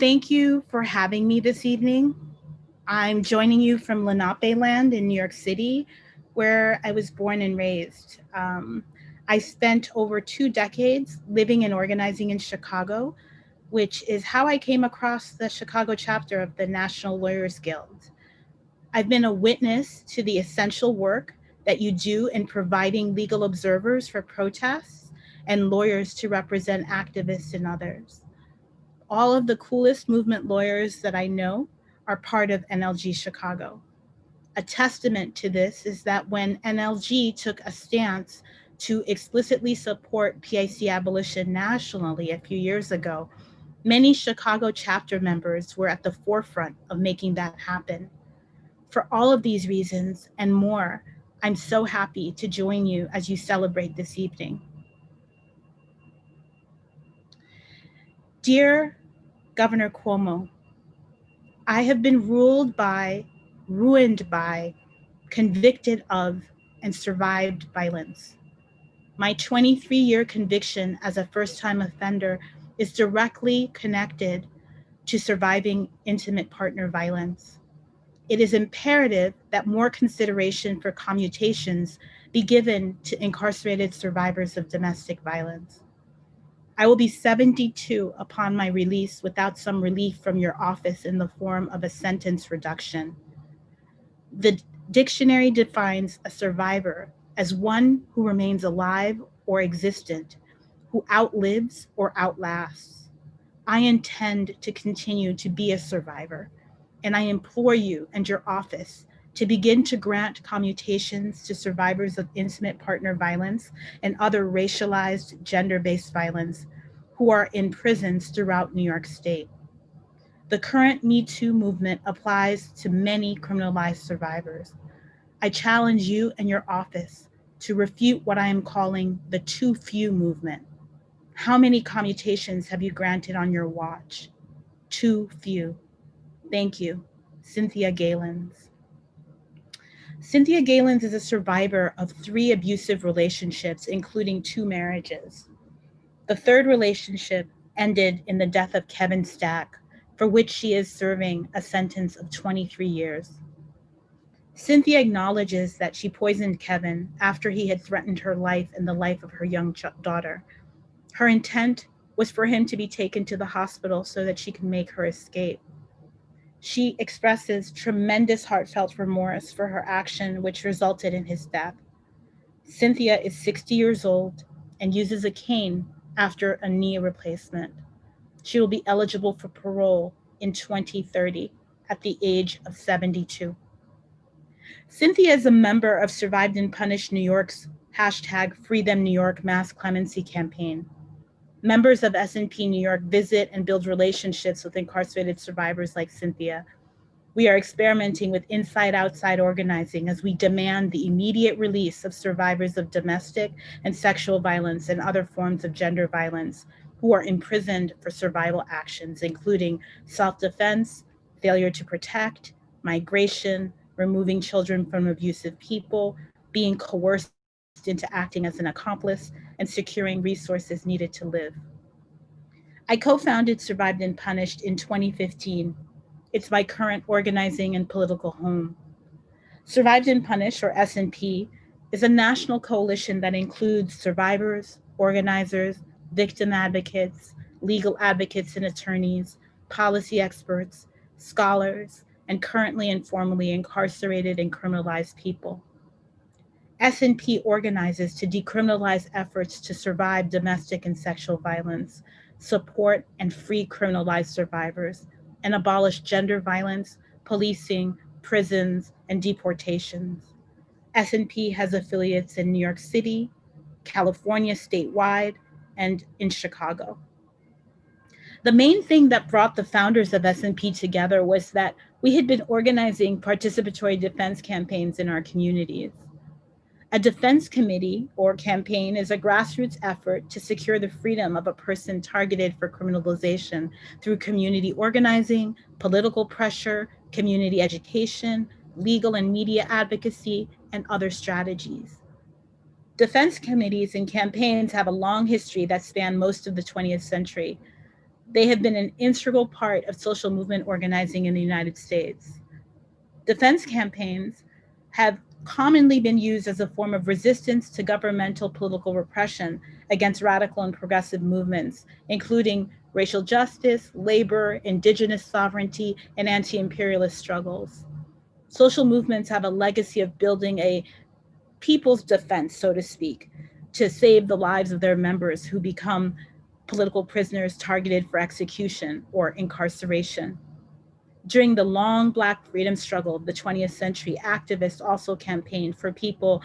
Thank you for having me this evening. I'm joining you from Lenape land in New York City, where I was born and raised. I spent over 2 decades living and organizing in Chicago, which is how I came across the Chicago chapter of the National Lawyers Guild. I've been a witness to the essential work that you do in providing legal observers for protests and lawyers to represent activists and others. All of the coolest movement lawyers that I know are part of NLG Chicago. A testament to this is that when NLG took a stance to explicitly support PIC abolition nationally a few years ago, many Chicago chapter members were at the forefront of making that happen. For all of these reasons and more, I'm so happy to join you as you celebrate this evening. Dear Governor Cuomo, I have been ruled by, ruined by, convicted of, and survived violence. My 23-year conviction as a first-time offender is directly connected to surviving intimate partner violence. It is imperative that more consideration for commutations be given to incarcerated survivors of domestic violence. I will be 72 upon my release without some relief from your office in the form of a sentence reduction. The dictionary defines a survivor as one who remains alive or existent, who outlives or outlasts. I intend to continue to be a survivor, and I implore you and your office to begin to grant commutations to survivors of intimate partner violence and other racialized, gender-based violence who are in prisons throughout New York State. The current Me Too movement applies to many criminalized survivors. I challenge you and your office to refute what I am calling the too few movement. How many commutations have you granted on your watch? Too few. Thank you. Cynthia Galens. Cynthia Galens is a survivor of 3 abusive relationships, including 2 marriages. The third relationship ended in the death of Kevin Stack, for which she is serving a sentence of 23 years. Cynthia acknowledges that she poisoned Kevin after he had threatened her life and the life of her young daughter. Her intent was for him to be taken to the hospital so that she could make her escape. She expresses tremendous heartfelt remorse for her action, which resulted in his death. Cynthia is 60 years old and uses a cane after a knee replacement. She will be eligible for parole in 2030 at the age of 72. Cynthia is a member of Survived and Punished New York's hashtag Free Them New York mass clemency campaign. Members of SNP New York visit and build relationships with incarcerated survivors like Cynthia. We are experimenting with inside-outside organizing as we demand the immediate release of survivors of domestic and sexual violence and other forms of gender violence who are imprisoned for survival actions, including self-defense, failure to protect, migration, removing children from abusive people, being coerced into acting as an accomplice, and securing resources needed to live. I co-founded Survived and Punished in 2015. It's my current organizing and political home. Survived and Punished, or SNP, is a national coalition that includes survivors, organizers, victim advocates, legal advocates and attorneys, policy experts, scholars, and currently and formerly incarcerated and criminalized people. SNP organizes to decriminalize efforts to survive domestic and sexual violence, support and free criminalized survivors, and abolish gender violence, policing, prisons, and deportations. SNP has affiliates in New York City, California statewide, and in Chicago. The main thing that brought the founders of SNP together was that we had been organizing participatory defense campaigns in our communities. A defense committee or campaign is a grassroots effort to secure the freedom of a person targeted for criminalization through community organizing, political pressure, community education, legal and media advocacy, and other strategies. Defense committees and campaigns have a long history that spanned most of the 20th century. They have been an integral part of social movement organizing in the United States. Defense campaigns have commonly been used as a form of resistance to governmental political repression against radical and progressive movements, including racial justice, labor, indigenous sovereignty, and anti imperialist struggles. Social movements have a legacy of building a people's defense, so to speak, to save the lives of their members who become political prisoners targeted for execution or incarceration. During the long Black freedom struggle of the 20th century, activists also campaigned for people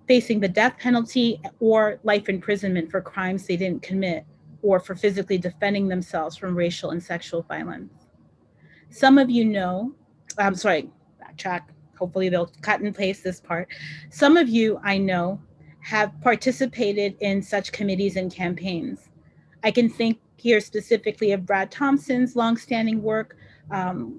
facing the death penalty or life imprisonment for crimes they didn't commit or for physically defending themselves from racial and sexual violence. Some of you know, I'm sorry, backtrack. Hopefully they'll cut and paste this part. Some of you I know have participated in such committees and campaigns. I can think here specifically of Brad Thompson's longstanding work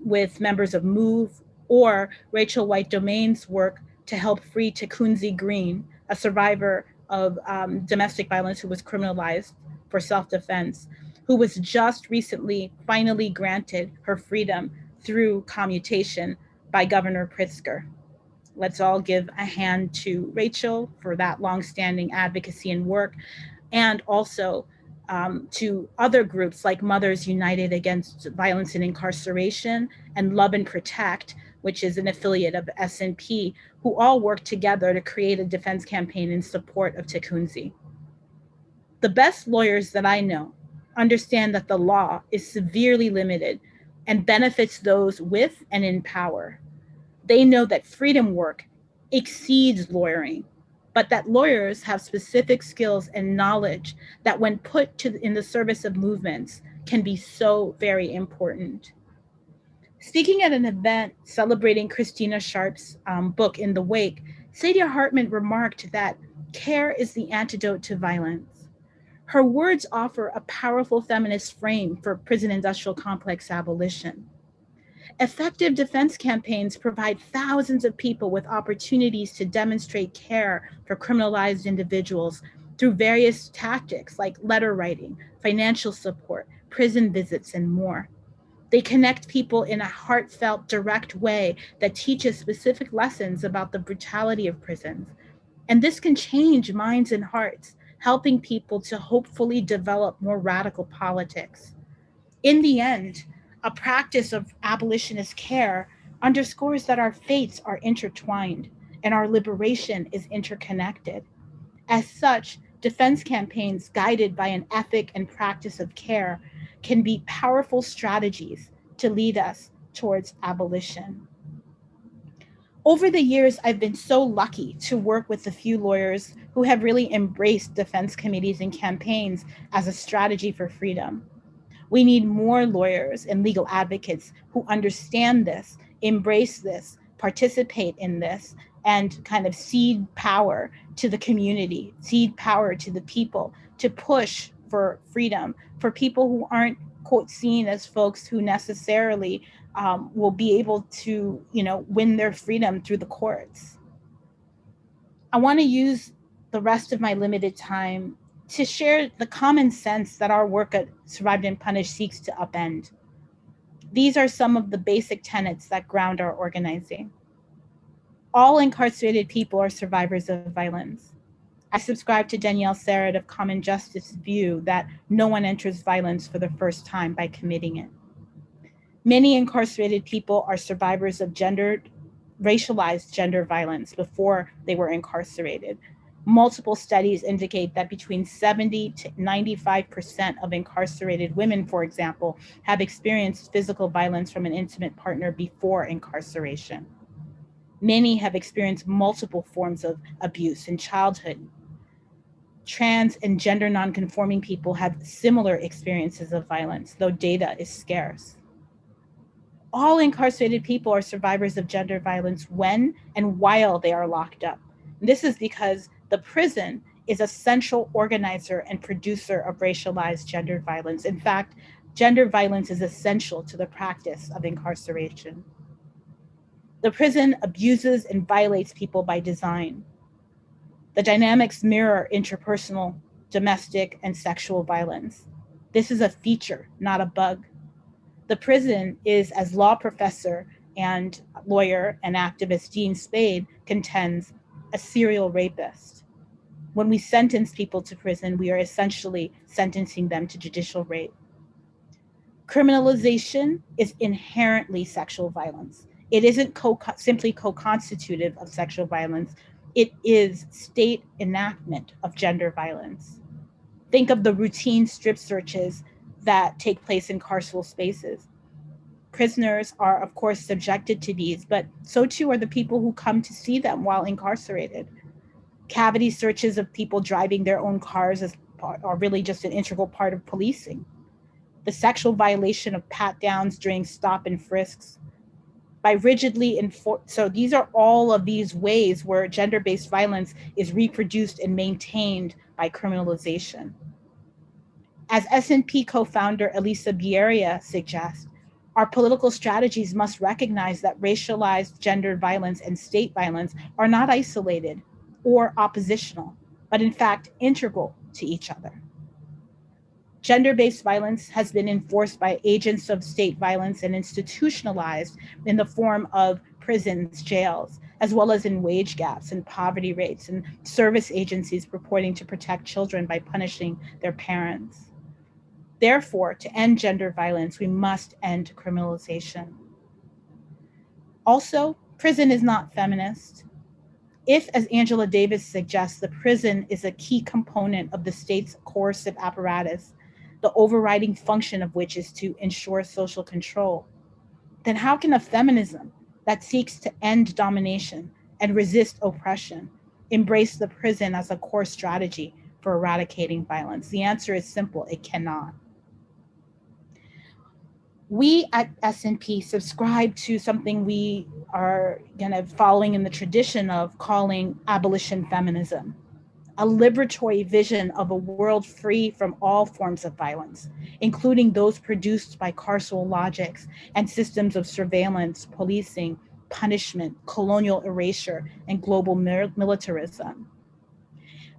with members of MOVE, or Rachel White Domain's work to help free Takunzi Green, a survivor of domestic violence who was criminalized for self-defense, who was just recently finally granted her freedom through commutation by Governor Pritzker. Let's all give a hand to Rachel for that longstanding advocacy and work, and also to other groups like Mothers United Against Violence and Incarceration and Love and Protect, which is an affiliate of SNP, who all work together to create a defense campaign in support of Takunzi. The best lawyers that I know understand that the law is severely limited and benefits those with and in power. They know that freedom work exceeds lawyering, but that lawyers have specific skills and knowledge that, when put in the service of movements, can be so very important. Speaking at an event celebrating Christina Sharp's book, In the Wake, Saidia Hartman remarked that care is the antidote to violence. Her words offer a powerful feminist frame for prison industrial complex abolition. Effective defense campaigns provide thousands of people with opportunities to demonstrate care for criminalized individuals through various tactics like letter writing, financial support, prison visits, and more. They connect people in a heartfelt, direct way that teaches specific lessons about the brutality of prisons. And this can change minds and hearts, helping people to hopefully develop more radical politics. In the end, a practice of abolitionist care underscores that our fates are intertwined and our liberation is interconnected. As such, defense campaigns guided by an ethic and practice of care can be powerful strategies to lead us towards abolition. Over the years, I've been so lucky to work with a few lawyers who have really embraced defense committees and campaigns as a strategy for freedom. We need more lawyers and legal advocates who understand this, embrace this, participate in this, and kind of cede power to the community, cede power to the people to push for freedom for people who aren't, quote, seen as folks who necessarily will be able to, win their freedom through the courts. I want to use the rest of my limited time to share the common sense that our work at Survived and Punished seeks to upend. These are some of the basic tenets that ground our organizing. All incarcerated people are survivors of violence. I subscribe to Danielle Sarrett of Common Justice's view that no one enters violence for the first time by committing it. Many incarcerated people are survivors of racialized gender violence before they were incarcerated. Multiple studies indicate that between 70 to 95% of incarcerated women, for example, have experienced physical violence from an intimate partner before incarceration. Many have experienced multiple forms of abuse in childhood. Trans and gender nonconforming people have similar experiences of violence, though data is scarce. All incarcerated people are survivors of gender violence when and while they are locked up. This is because the prison is a central organizer and producer of racialized gender violence. In fact, gender violence is essential to the practice of incarceration. The prison abuses and violates people by design. The dynamics mirror interpersonal, domestic, and sexual violence. This is a feature, not a bug. The prison is, as law professor and lawyer and activist Dean Spade contends, a serial rapist. When we sentence people to prison, we are essentially sentencing them to judicial rape. Criminalization is inherently sexual violence. It isn't simply co-constitutive of sexual violence. It is state enactment of gender violence. Think of the routine strip searches that take place in carceral spaces. Prisoners are, of course, subjected to these, but so too are the people who come to see them while incarcerated. Cavity searches of people driving their own cars are really just an integral part of policing. The sexual violation of pat downs during stop and frisks. By rigidly so these are all of these ways where gender-based violence is reproduced and maintained by criminalization. As SNP co-founder Elisa Bierria suggests, our political strategies must recognize that racialized gendered violence and state violence are not isolated or oppositional, but in fact integral to each other. Gender-based violence has been enforced by agents of state violence and institutionalized in the form of prisons, jails, as well as in wage gaps and poverty rates and service agencies purporting to protect children by punishing their parents. Therefore, to end gender violence, we must end criminalization. Also, prison is not feminist. If, as Angela Davis suggests, the prison is a key component of the state's coercive apparatus, the overriding function of which is to ensure social control, then how can a feminism that seeks to end domination and resist oppression embrace the prison as a core strategy for eradicating violence? The answer is simple: it cannot. We at SNP subscribe to something we are following in the tradition of calling abolition feminism, a liberatory vision of a world free from all forms of violence, including those produced by carceral logics and systems of surveillance, policing, punishment, colonial erasure, and global militarism.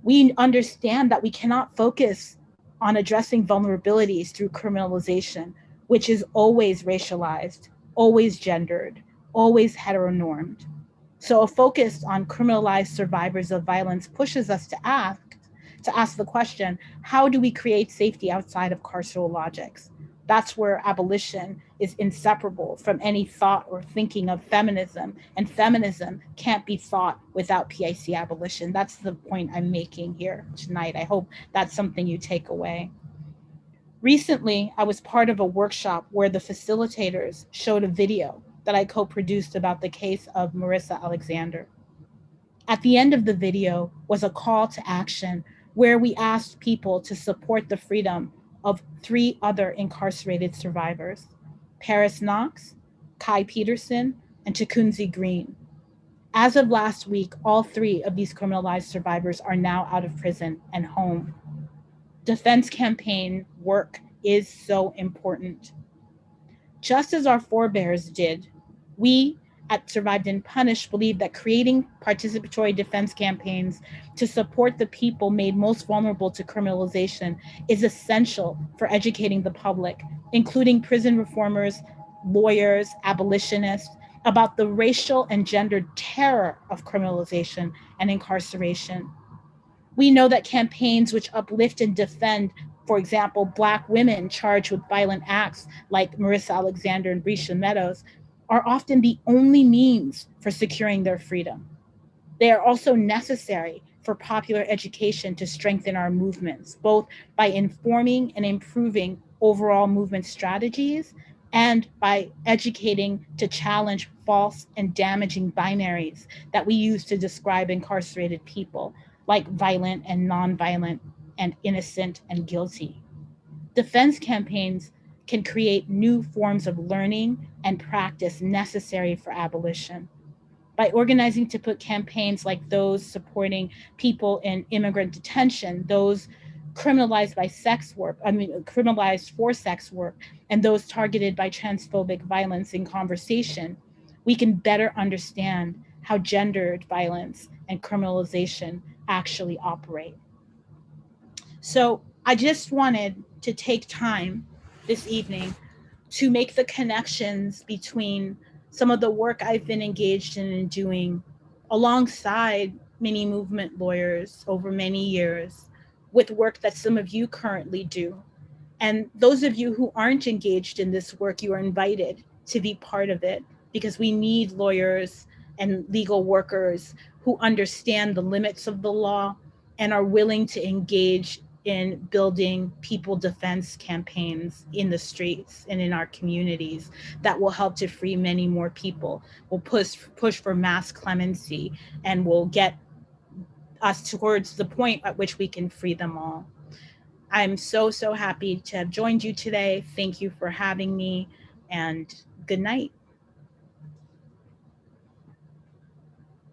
We understand that we cannot focus on addressing vulnerabilities through criminalization, which is always racialized, always gendered, always heteronormed. So a focus on criminalized survivors of violence pushes us to ask the question, how do we create safety outside of carceral logics? That's where abolition is inseparable from any thought or thinking of feminism, and feminism can't be thought without PIC abolition. That's the point I'm making here tonight. I hope that's something you take away. Recently, I was part of a workshop where the facilitators showed a video that I co-produced about the case of Marissa Alexander. At the end of the video was a call to action where we asked people to support the freedom of 3 other incarcerated survivors: Paris Knox, Kai Peterson, and Takunzi Green. As of last week, all 3 of these criminalized survivors are now out of prison and home. Defense campaign work is so important. Just as our forebears did, we at Survived and Punished believe that creating participatory defense campaigns to support the people made most vulnerable to criminalization is essential for educating the public, including prison reformers, lawyers, abolitionists, about the racial and gendered terror of criminalization and incarceration. We know that campaigns which uplift and defend, for example, Black women charged with violent acts like Marissa Alexander and Brescia Meadows, are often the only means for securing their freedom. They are also necessary for popular education to strengthen our movements, both by informing and improving overall movement strategies and by educating to challenge false and damaging binaries that we use to describe incarcerated people, like violent and nonviolent and innocent and guilty. Defense campaigns can create new forms of learning and practice necessary for abolition. By organizing to put campaigns like those supporting people in immigrant detention, those criminalized for sex work, and those targeted by transphobic violence in conversation, we can better understand how gendered violence and criminalization actually operate. So I just wanted to take time this evening to make the connections between some of the work I've been engaged in and doing alongside many movement lawyers over many years with work that some of you currently do. And those of you who aren't engaged in this work, you are invited to be part of it, because we need lawyers and legal workers who understand the limits of the law and are willing to engage in building people defense campaigns in the streets and in our communities that will help to free many more people, will push for mass clemency, and will get us towards the point at which we can free them all. I'm so happy to have joined you today. Thank you for having me, and good night.